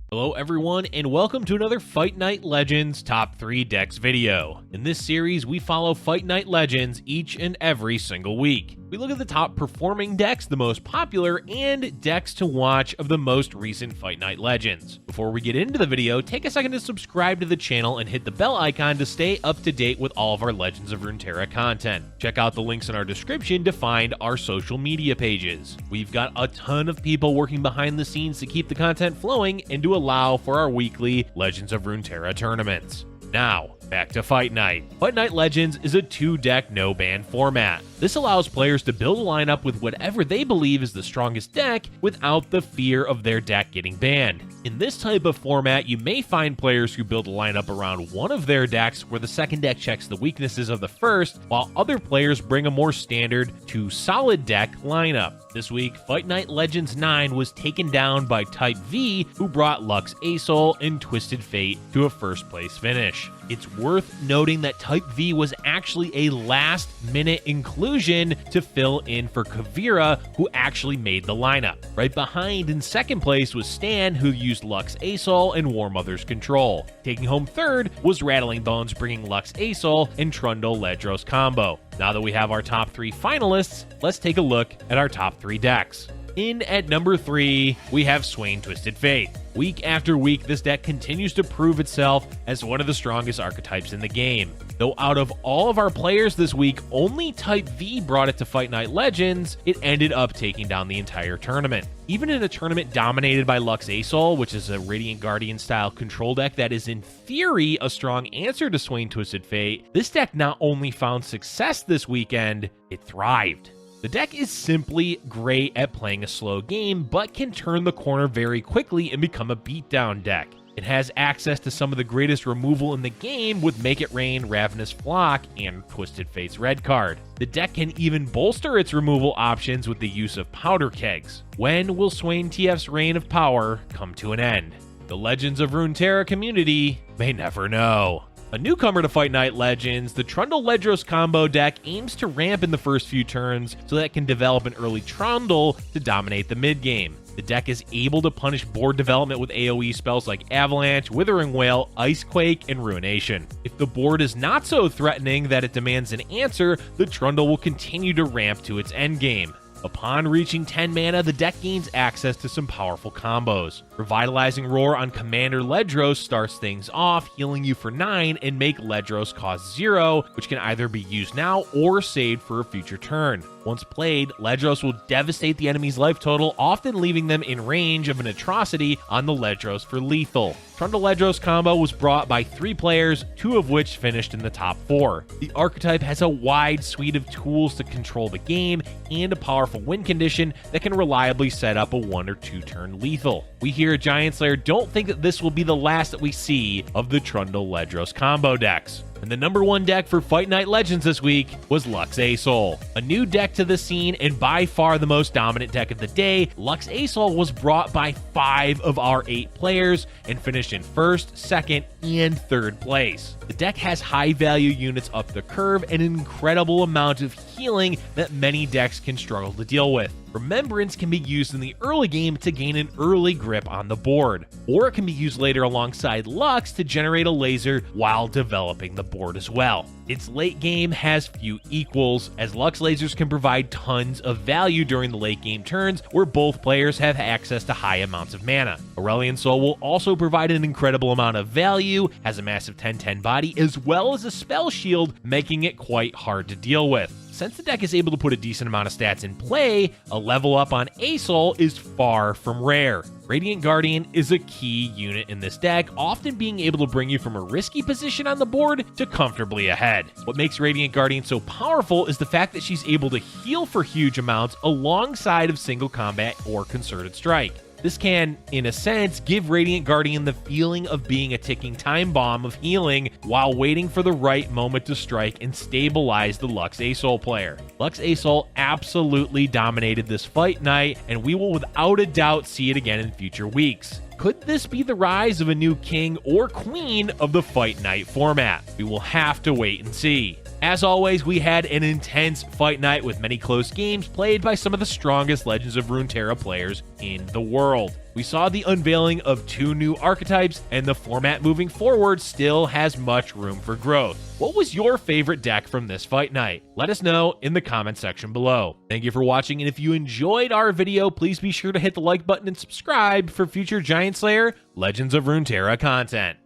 Hello everyone, and welcome to another Fight Night Legends Top 3 Decks video. In this series, we follow Fight Night Legends each and every single week. We look at the top performing decks, the most popular, and decks to watch of the most recent Fight Night Legends. Before we get into the video, take a second to subscribe to the channel and hit the bell icon to stay up to date with all of our Legends of Runeterra content. Check out the links in our description to find our social media pages. We've got a ton of people working behind the scenes to keep the content flowing and to allow for our weekly Legends of Runeterra tournaments. Now, back to Fight Night. Fight Night Legends is a 2-deck no-ban format. This allows players to build a lineup with whatever they believe is the strongest deck without the fear of their deck getting banned. In this type of format, you may find players who build a lineup around one of their decks where the second deck checks the weaknesses of the first, while other players bring a more standard to solid deck lineup. This week, Fight Night Legends 9 was taken down by TypeV, who brought Lux Asol and Twisted Fate to a first place finish. It's worth noting that TypeV was actually a last-minute inclusion to fill in for Kavira, who actually made the lineup. Right behind in second place was Stan, who used Lux Asol and War Mother's Control. Taking home third was Rattling Bones, bringing Lux Asol and Trundle Ledros combo. Now that we have our top 3 finalists, let's take a look at our top 3 decks. In at number 3, we have Swain Twisted Fate. Week after week, this deck continues to prove itself as one of the strongest archetypes in the game. Though out of all of our players this week, only TypeV brought it to Fight Night Legends, it ended up taking down the entire tournament. Even in a tournament dominated by Lux Asol, which is a Radiant Guardian style control deck that is in theory a strong answer to Swain Twisted Fate, this deck not only found success this weekend, it thrived. The deck is simply great at playing a slow game, but can turn the corner very quickly and become a beatdown deck. It has access to some of the greatest removal in the game with Make It Rain, Ravenous Flock, and Twisted Fate's red card. The deck can even bolster its removal options with the use of Powder Kegs. When will Swain TF's reign of power come to an end? The Legends of Runeterra community may never know. A newcomer to Fight Night Legends, the Trundle Ledros combo deck aims to ramp in the first few turns so that it can develop an early Trundle to dominate the mid game. The deck is able to punish board development with AoE spells like Avalanche, Withering Wail, Icequake, and Ruination. If the board is not so threatening that it demands an answer, the Trundle will continue to ramp to its endgame. Upon reaching 10 mana, the deck gains access to some powerful combos. Revitalizing Roar on Commander Ledros starts things off, healing you for 9 and make Ledros cost 0, which can either be used now or saved for a future turn. Once played, Ledros will devastate the enemy's life total, often leaving them in range of an atrocity on the Ledros for lethal. Trundle Ledros combo was brought by 3 players, 2 of which finished in the top 4. The archetype has a wide suite of tools to control the game and a powerful win condition that can reliably set up a 1 or 2 turn lethal. We here at Giant Slayer don't think that this will be the last that we see of the Trundle Ledros combo decks. And the number 1 deck for Fight Night Legends this week was Lux Asol. A new deck to the scene and by far the most dominant deck of the day, Lux Asol was brought by 5 of our 8 players and finished in 1st, 2nd, and 3rd place. The deck has high value units up the curve and an incredible amount of healing that many decks can struggle to deal with. Remembrance can be used in the early game to gain an early grip on the board, or it can be used later alongside Lux to generate a laser while developing the board as well. Its late game has few equals, as Lux lasers can provide tons of value during the late game turns where both players have access to high amounts of mana. Aurelion Soul will also provide an incredible amount of value, has a massive 10/10 body, as well as a spell shield, making it quite hard to deal with. Since the deck is able to put a decent amount of stats in play, a level up on Asol is far from rare. Radiant Guardian is a key unit in this deck, often being able to bring you from a risky position on the board to comfortably ahead. What makes Radiant Guardian so powerful is the fact that she's able to heal for huge amounts alongside of single combat or concerted strike. This can, in a sense, give Radiant Guardian the feeling of being a ticking time bomb of healing while waiting for the right moment to strike and stabilize the Lux Asol player. Lux Asol absolutely dominated this fight night, and we will without a doubt see it again in future weeks. Could this be the rise of a new king or queen of the Fight Night format? We will have to wait and see. As always, we had an intense fight night with many close games played by some of the strongest Legends of Runeterra players in the world. We saw the unveiling of 2 new archetypes, and the format moving forward still has much room for growth. What was your favorite deck from this fight night? Let us know in the comment section below. Thank you for watching, and if you enjoyed our video, please be sure to hit the like button and subscribe for future Giant Slayer Legends of Runeterra content.